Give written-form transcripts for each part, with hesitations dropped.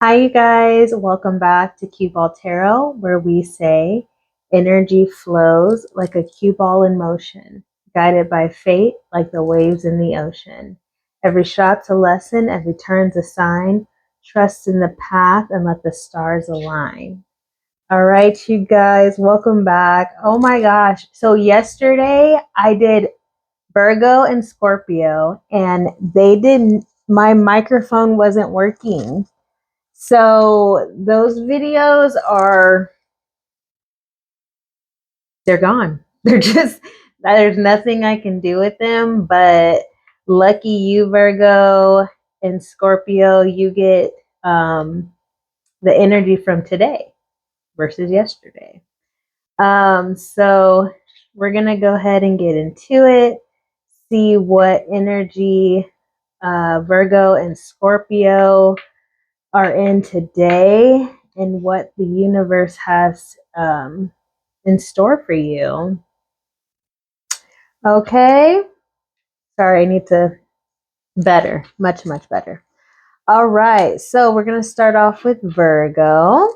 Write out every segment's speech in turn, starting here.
Hi, you guys. Welcome back to Cue Ball Tarot, where we say energy flows like a cue ball in motion, guided by fate like the waves in the ocean. Every shot's a lesson, every turn's a sign. Trust in the path and let the stars align. All right, you guys, welcome back. Oh my gosh. So, yesterday I did Virgo and Scorpio, and my microphone wasn't working. So those videos they're gone. There's nothing I can do with them, but lucky you, Virgo and Scorpio, you get the energy from today versus yesterday. So we're going to go ahead and get into it, see what energy Virgo and Scorpio are in today and what the universe has in store for you. Okay. Sorry, I need to better, much better. All right. So we're going to start off with Virgo.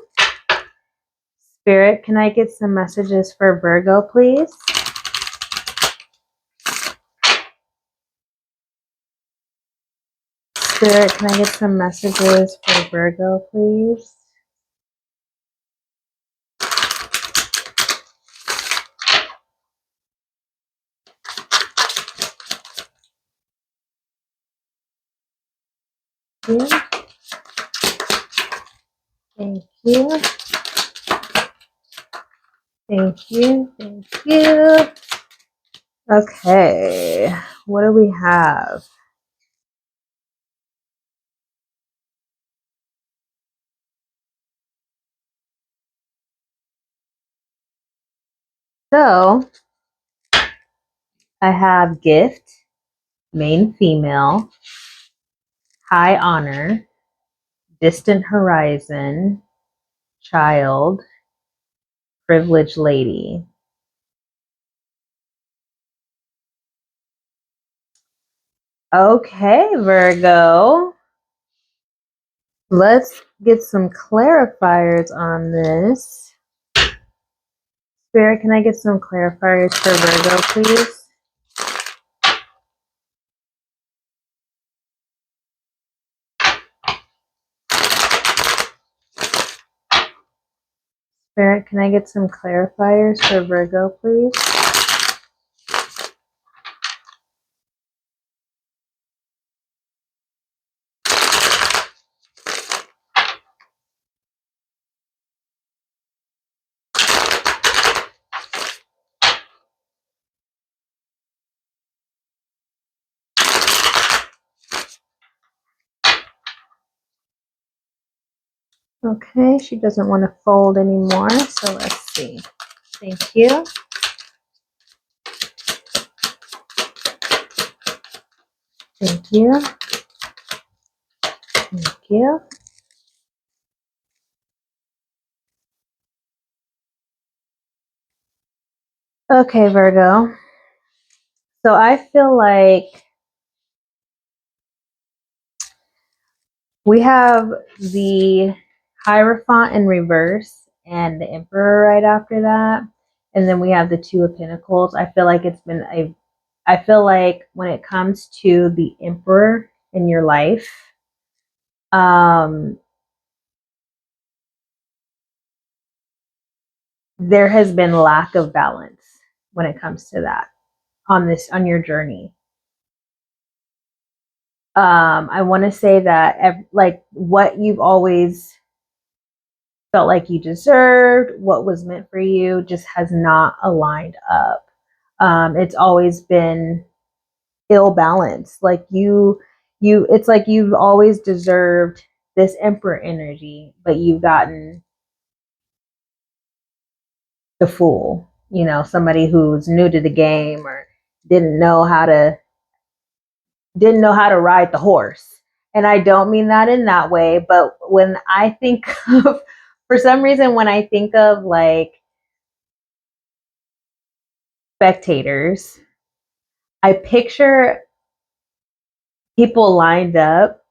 Spirit, can I get some messages for Virgo, please? Spirit, can I get some messages for Virgo, please? Thank you. Thank you. Thank you. Okay. What do we have? So I have gift, main female, high honor, distant horizon, child, privileged lady. Okay, Virgo. Let's get some clarifiers on this. Spirit, can I get some clarifiers for Virgo, please? Spirit, can I get some clarifiers for Virgo, please? Okay, she doesn't want to fold anymore, so let's see. Thank you. Thank you. Thank you. Okay, Virgo. So I feel like we have the Hierophant in reverse and the Emperor right after that. And then we have the Two of Pentacles. I feel like I feel like when it comes to the Emperor in your life, there has been lack of balance when it comes to that on your journey. I want to say that like what you've always felt like you deserved, what was meant for you, just has not aligned up. It's always been ill balanced. Like it's like you've always deserved this Emperor energy, but you've gotten the Fool. You know, somebody who's new to the game or didn't know how to ride the horse. And I don't mean that in that way, but when I think of, for some reason, when I think of like spectators, I picture people lined up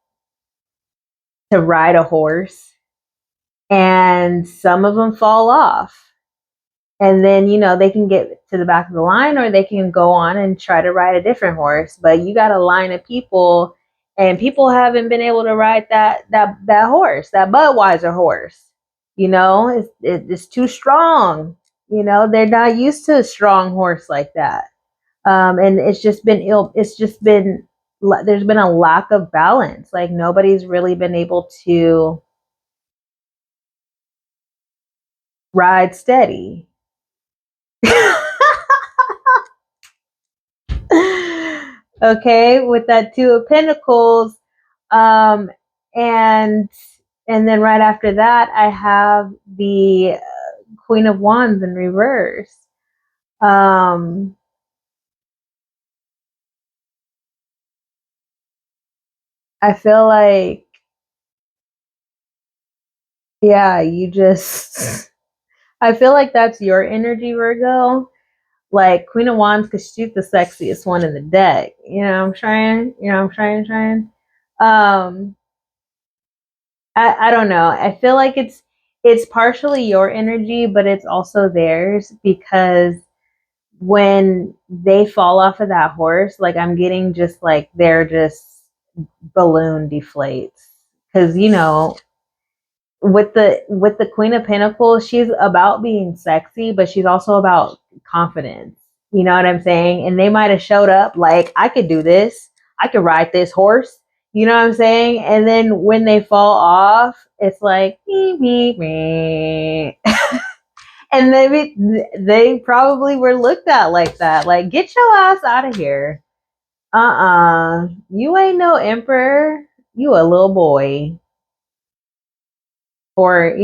to ride a horse, and some of them fall off. And then, they can get to the back of the line, or they can go on and try to ride a different horse. But you got a line of people, and people haven't been able to ride that horse, that Budweiser horse. It's too strong. They're not used to a strong horse like that. And it's just been ill. It's just been, there's been a lack of balance. Like, nobody's really been able to ride steady. Okay, with that Two of Pentacles, um, and then right after that, I have the Queen of Wands in reverse. Um, I feel like, yeah, I feel like that's your energy, Virgo. Like, Queen of Wands, because she's the sexiest one in the deck. I'm trying. I'm trying. Um, I don't know. I feel like it's partially your energy, but it's also theirs, because when they fall off of that horse, like, I'm getting just like they're just balloon deflates. Because with the Queen of Pentacles, she's about being sexy, but she's also about confidence. You know what I'm saying? And they might have showed up like, I could do this. I could ride this horse. You know what I'm saying? And then when they fall off, it's like, me, me, me. And maybe they probably were looked at like that. Like, get your ass out of here. You ain't no emperor. You a little boy. Or,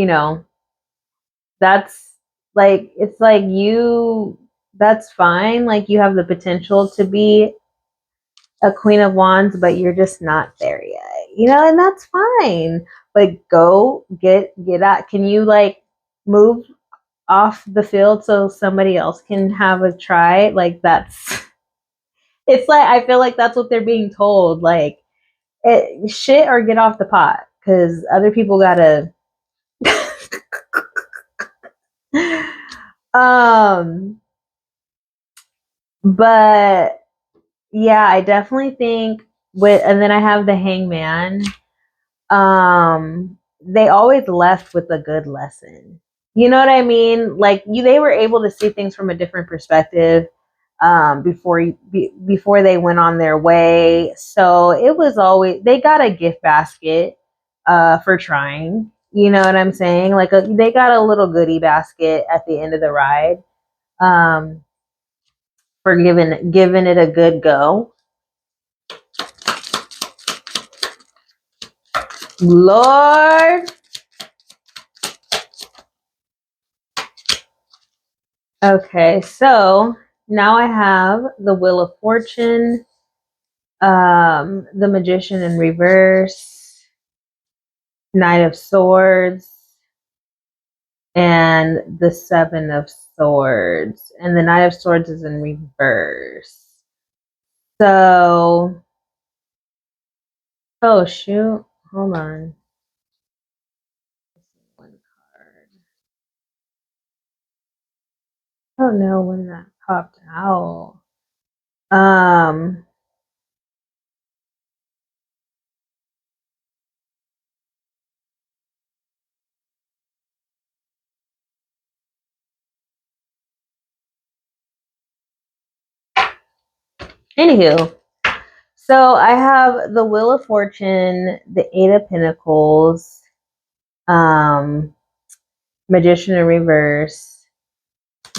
that's like, it's like, that's fine. Like, you have the potential to be a Queen of Wands, but you're just not there yet, and that's fine. But go get out. Can you, like, move off the field so somebody else can have a try? Like, that's it's like, I feel like that's what they're being told. Like, shit or get off the pot, because other people gotta um but yeah, I definitely think, and then I have the Hangman. They always left with a good lesson. You know what I mean? Like, they were able to see things from a different perspective, before they went on their way. So it was always, they got a gift basket for trying. You know what I'm saying? Like, they got a little goodie basket at the end of the ride, um, for giving it a good go. Lord. Okay, so now I have the Wheel of Fortune, the Magician in reverse, Knight of Swords, and the Seven of Swords. And the Knight of Swords is in reverse. So, oh shoot, hold on. One card. I don't know when that popped out. Um, Anywho, so I have the Wheel of Fortune, the Eight of Pentacles, um, Magician in reverse,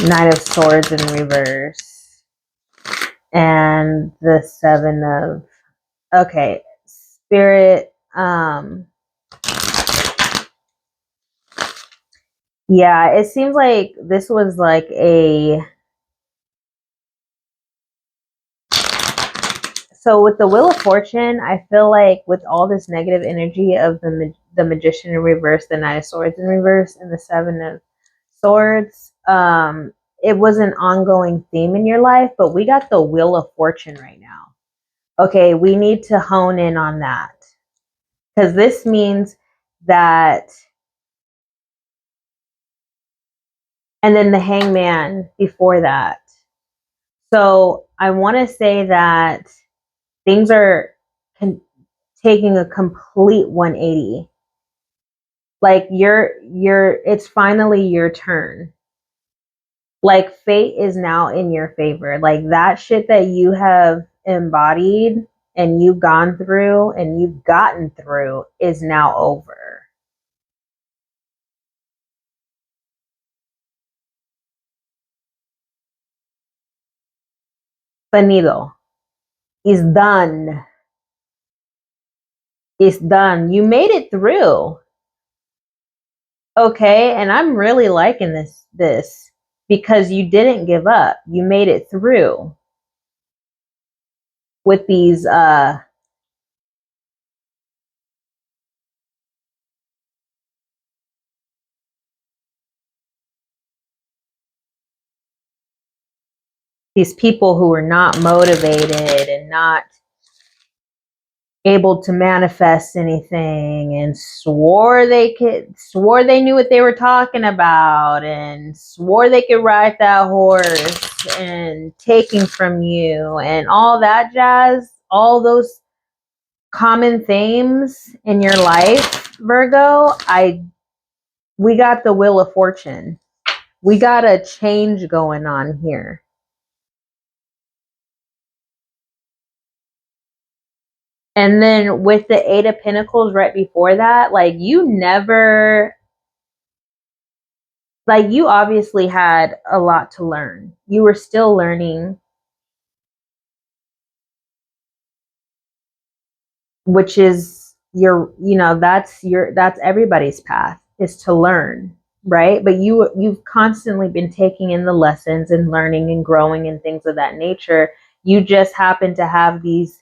Knight of Swords in reverse, and the Seven of, okay, Spirit. Yeah, it seems like this was like so with the Wheel of Fortune, I feel like with all this negative energy of the Magician in reverse, the Knight of Swords in reverse, and the Seven of Swords, it was an ongoing theme in your life, but we got the Wheel of Fortune right now. Okay, we need to hone in on that, because this means that, and then the Hangman before that. So I want to say that things are taking a complete 180. Like it's finally your turn. Like fate is now in your favor. Like that shit that you have embodied and you've gone through and you've gotten through is now over. Finito. It's done. It's done. You made it through. Okay, and I'm really liking this because you didn't give up. You made it through with these people who were not motivated and not able to manifest anything and swore they knew what they were talking about and swore they could ride that horse and taking from you and all that jazz, all those common themes in your life, Virgo. We got the Wheel of Fortune. We got a change going on here. And then with the Eight of Pentacles right before that, like you obviously had a lot to learn. You were still learning, which is that's everybody's path, is to learn, right? But you've constantly been taking in the lessons and learning and growing and things of that nature. You just happen to have these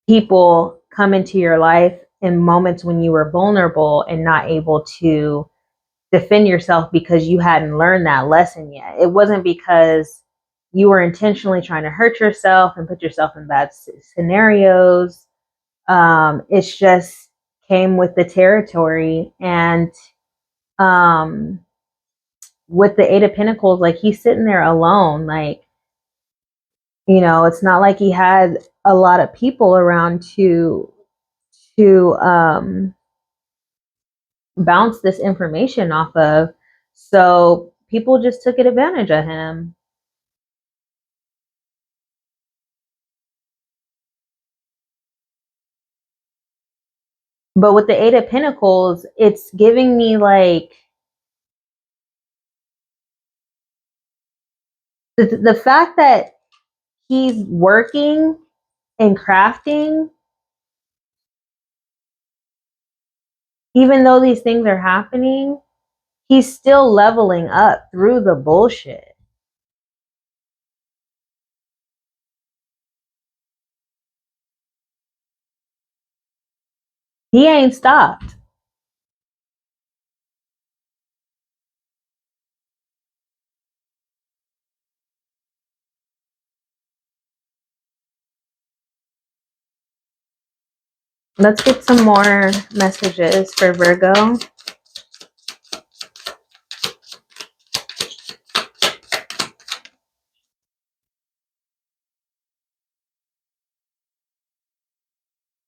people come into your life in moments when you were vulnerable and not able to defend yourself because you hadn't learned that lesson yet. It wasn't because you were intentionally trying to hurt yourself and put yourself in bad scenarios. It's just came with the territory. And um, with the Eight of Pentacles, like he's sitting there alone. Like, it's not like he had a lot of people around to bounce this information off of. So people just took advantage of him. But with the Eight of Pentacles, it's giving me like the fact that he's working and crafting, even though these things are happening, he's still leveling up through the bullshit. He ain't stopped. Let's get some more messages for Virgo.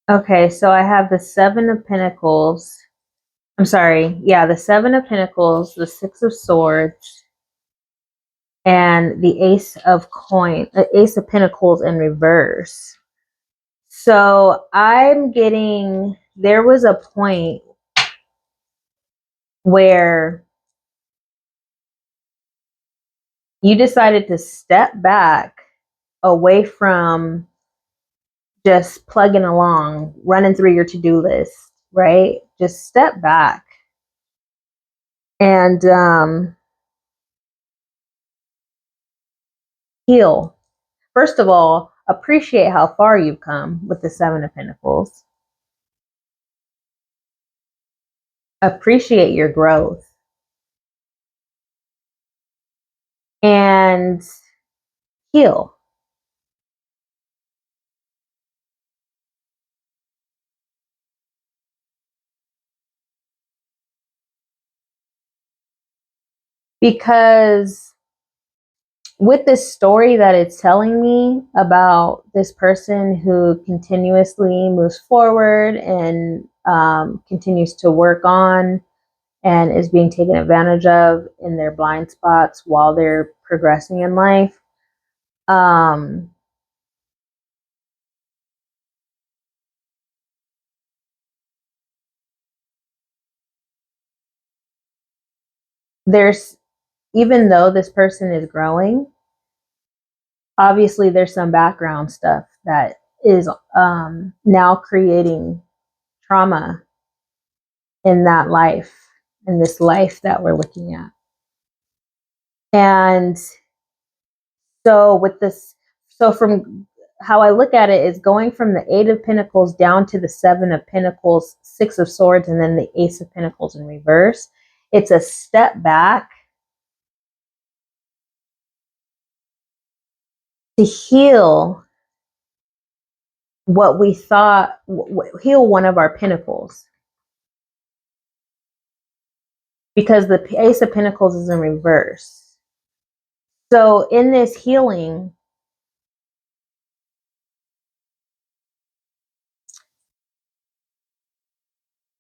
Okay, so I have the Seven of Pentacles. I'm sorry. Yeah, the Seven of Pentacles, the Six of Swords, and the Ace of Pentacles in reverse. So I'm getting, there was a point where you decided to step back away from just plugging along, running through your to-do list, right? Just step back and heal. First of all, appreciate how far you've come with the Seven of Pentacles. Appreciate your growth. And heal. Because with this story that it's telling me about this person who continuously moves forward and continues to work on and is being taken advantage of in their blind spots while they're progressing in life. There's, even though this person is growing, obviously there's some background stuff that is now creating trauma in that life, in this life that we're looking at. And so with this, so from how I look at it is going from the Eight of Pentacles down to the Seven of Pentacles, Six of Swords, and then the Ace of Pentacles in reverse. It's a step back to heal what we thought, heal one of our pentacles. Because the Ace of Pentacles is in reverse. So in this healing,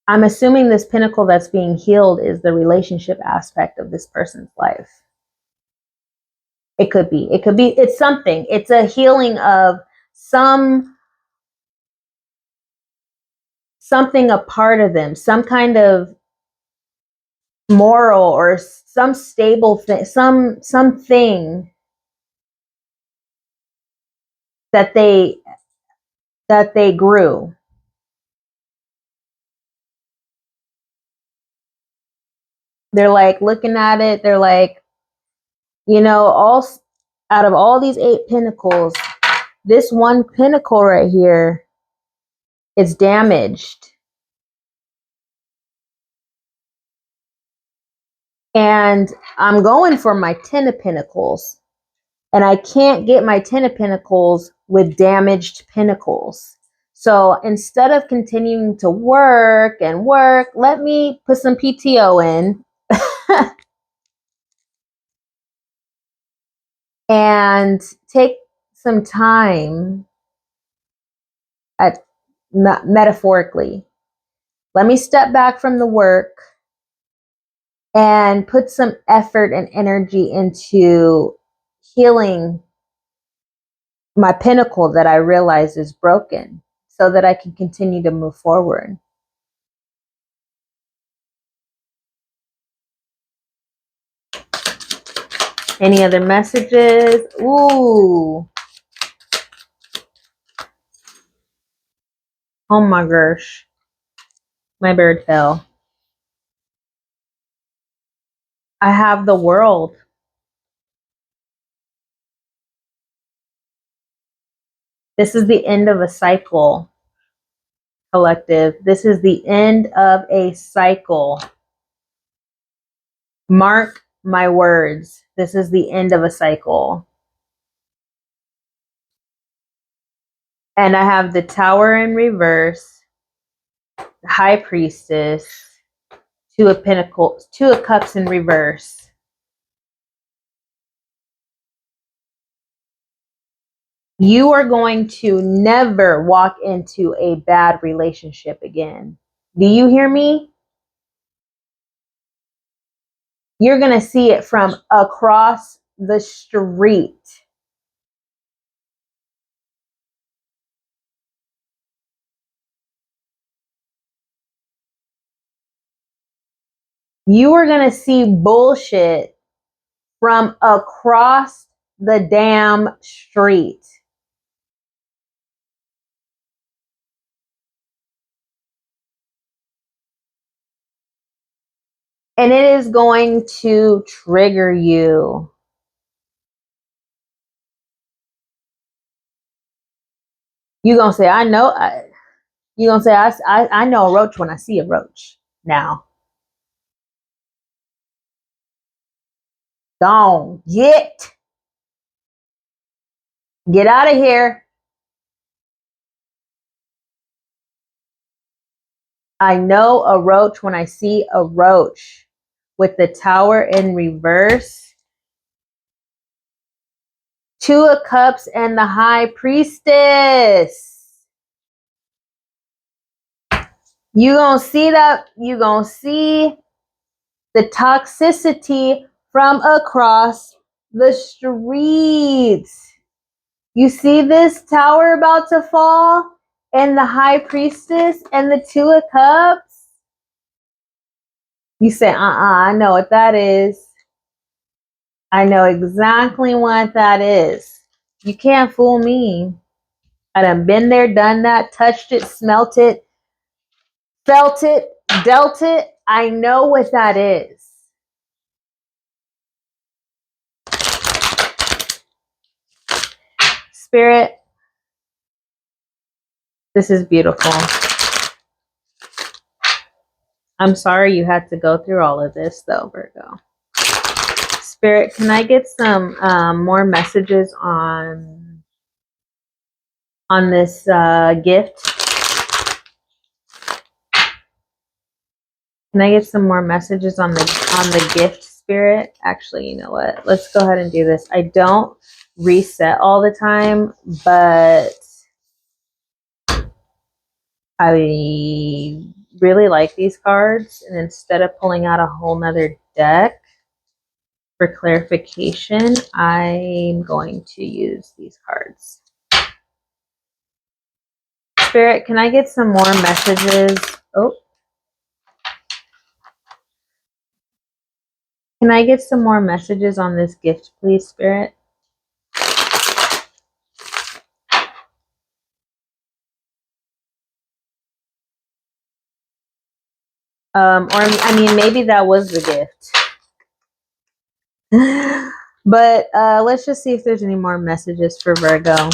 I'm assuming this pentacle that's being healed is the relationship aspect of this person's life. It could be, it's something. It's a healing of something a part of them, some kind of moral or some stable thing, something that they grew. They're like looking at it, they're like, you know, all out of all these 8 pentacles, this one pentacle right here is damaged. And I'm going for my 10 of Pentacles. And I can't get my 10 of Pentacles with damaged pentacles. So instead of continuing to work and work, let me put some PTO in and take some time, metaphorically. Let me step back from the work and put some effort and energy into healing my pinnacle that I realize is broken so that I can continue to move forward. Any other messages? Ooh. Oh my gosh. My bird fell. I have the World. This is the end of a cycle, collective. This is the end of a cycle. Mark my words. This is the end of a cycle. And I have the Tower in reverse, High Priestess, Two of Pentacles, Two of Cups in reverse. You are going to never walk into a bad relationship again. Do you hear me? You're going to see it from across the street. You are going to see bullshit from across the damn street. And it is going to trigger you. You're going to say, I know. You're going to say, I know a roach when I see a roach now. Gone. Get out of here. I know a roach when I see a roach. with the Tower in reverse, 2 of Cups, and the High Priestess. You gonna see that, you gonna see the toxicity from across the streets. You see this tower about to fall, and the High Priestess and the 2 of Cups? You say, I know what that is. I know exactly what that is. You can't fool me. I done been there, done that, touched it, smelt it, felt it, dealt it. I know what that is. Spirit, this is beautiful. I'm sorry you had to go through all of this, though, Virgo. Spirit, can I get some more messages on this gift? Can I get some more messages on the gift, Spirit? Actually, you know what? Let's go ahead and do this. I don't reset all the time, but I really like these cards. And instead of pulling out a whole nother deck for clarification, I'm going to use these cards. Spirit, can I get some more messages? Oh. Can I get some more messages on this gift, please, Spirit? Or, I mean, maybe that was the gift. But let's just see if there's any more messages for Virgo.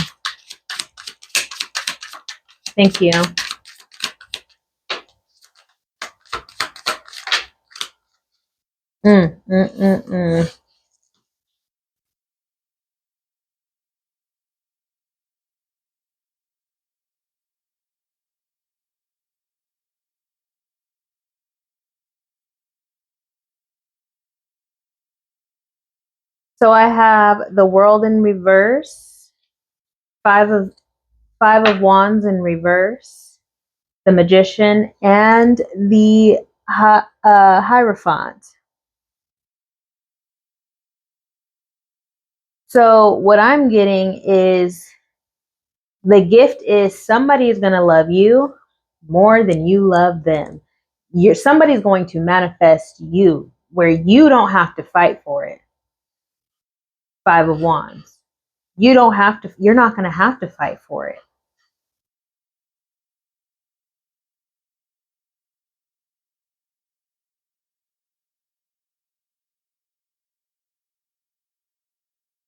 Thank you. So I have the World in reverse, five of Wands in reverse, the Magician, and the Hierophant. So what I'm getting is the gift is somebody is going to love you more than you love them. Somebody's going to manifest you where you don't have to fight for it. 5 of Wands. You're not going to have to fight for it.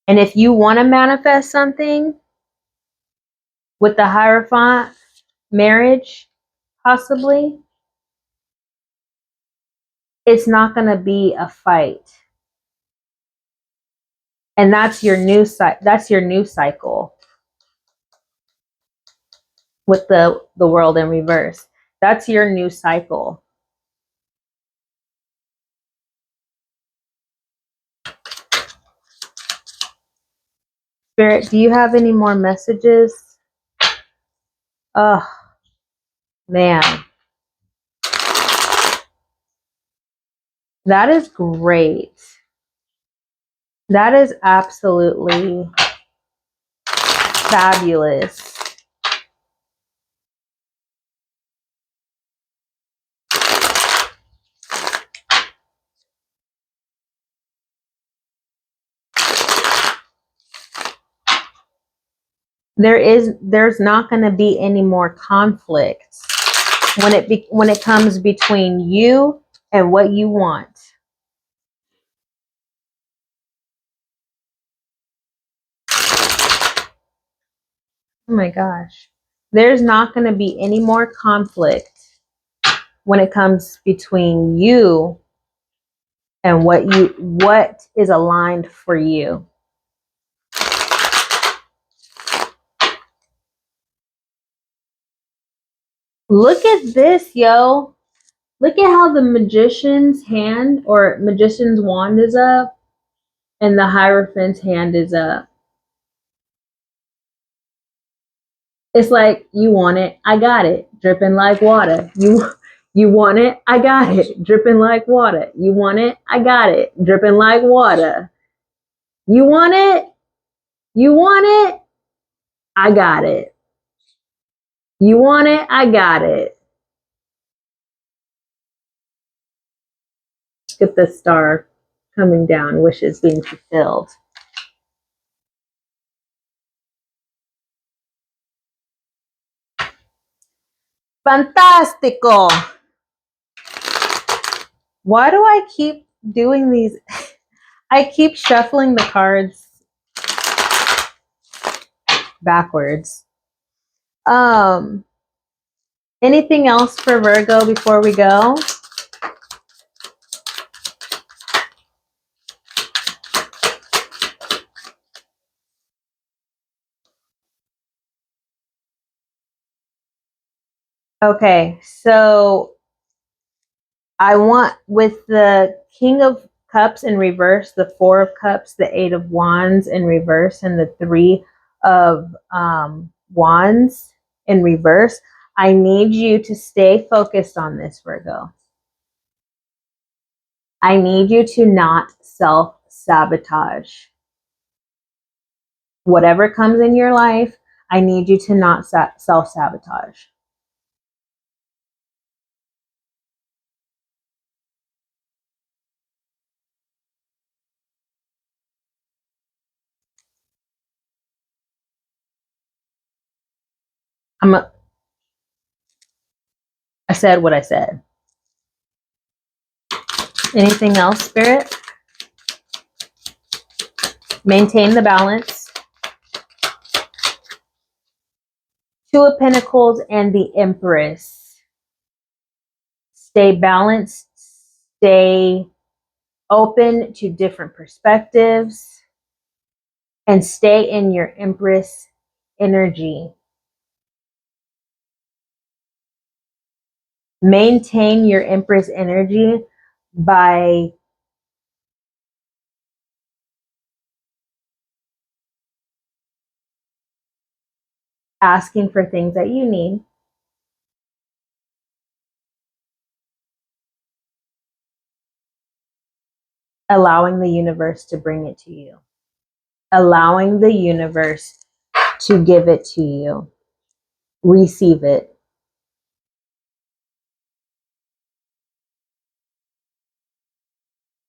And if you want to manifest something with the Hierophant, marriage, possibly, it's not going to be a fight. And that's your new cycle with the World in reverse. That's your new cycle. Spirit, do you have any more messages? Oh, man. That is great. That is absolutely fabulous. There's not going to be any more conflict when it comes between you and what you want. Oh my gosh. There's not going to be any more conflict when it comes between you and what is aligned for you. Look at this, yo. Look at how the magician's hand or magician's wand is up and the Hierophant's hand is up. It's like, you want it, I got it, dripping like water. You want it, I got it, dripping like water. You want it, I got it, dripping like water. You want it, you want it, I got it. You want it, I got it. Get the star coming down, wishes being fulfilled. Fantastico. Why do I keep doing these? I keep shuffling the cards backwards. Anything else for Virgo before we go? Okay, so I want, with the King of Cups in reverse, the Four of Cups, the Eight of Wands in reverse, and the Three of Wands in reverse, I need you to stay focused on this, Virgo. I need you to not self-sabotage. Whatever comes in your life, I need you to not self-sabotage. I said what I said. Anything else, Spirit? Maintain the balance. Two of Pentacles and the Empress. Stay balanced. Stay open to different perspectives. And stay in your Empress energy. Maintain your Empress energy by asking for things that you need, allowing the universe to bring it to you, allowing the universe to give it to you, receive it.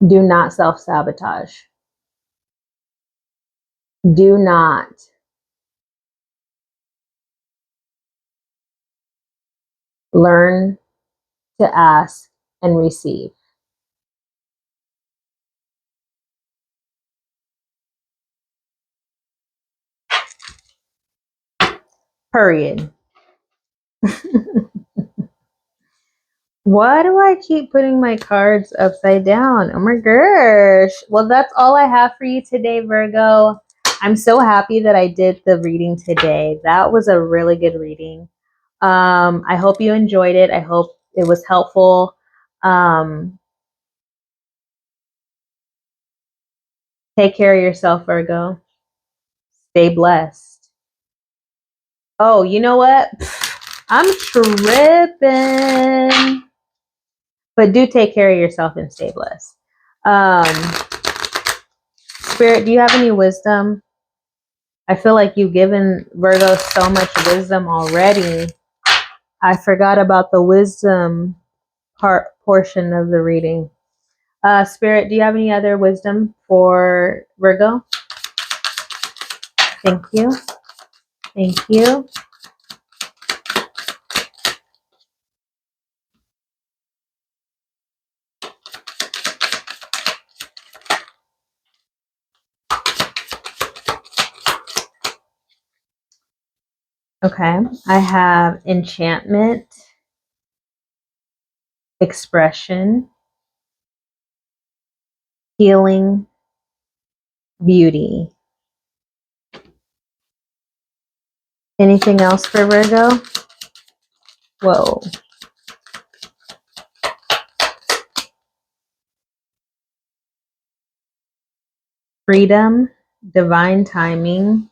Do not self-sabotage. Do not learn to ask and receive. Period. Why do I keep putting my cards upside down? Oh my gosh. Well, that's all I have for you today, Virgo. I'm so happy that I did the reading today. That was a really good reading. I hope you enjoyed it. I hope it was helpful. Take care of yourself, Virgo. Stay blessed. Oh, you know what? I'm tripping. But do take care of yourself and stay blessed. Spirit, do you have any wisdom? I feel like you've given Virgo so much wisdom already. I forgot about the wisdom portion of the reading. Spirit, do you have any other wisdom for Virgo? Thank you. Thank you. Okay, I have enchantment, expression, healing, beauty. Anything else for Virgo? Whoa. freedom, divine timing,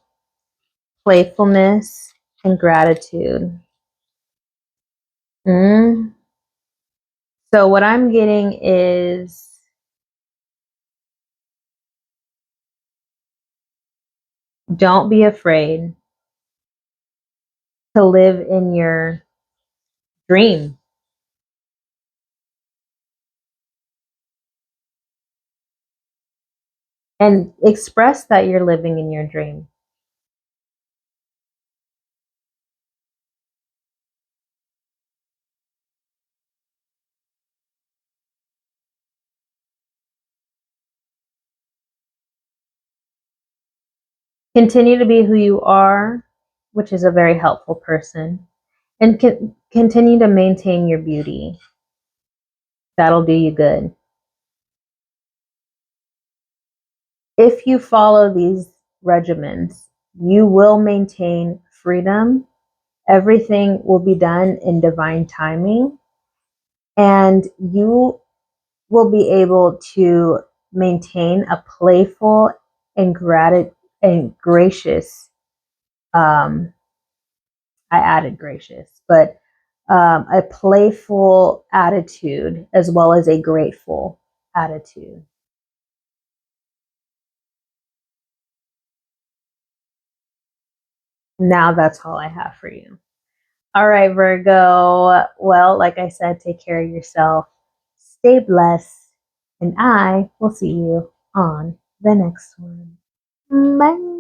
playfulness, and gratitude. Mm. So what I'm getting is don't be afraid to live in your dream and express that you're living in your dream. Continue to be who you are, which is a very helpful person, and continue to maintain your beauty. That'll do you good. If you follow these regimens, you will maintain freedom. Everything will be done in divine timing, and you will be able to maintain a playful and gracious. I added gracious, but a playful attitude as well as a grateful attitude. Now that's all I have for you. All right, Virgo. Well, like I said, take care of yourself. Stay blessed. And I will see you on the next one. Bye.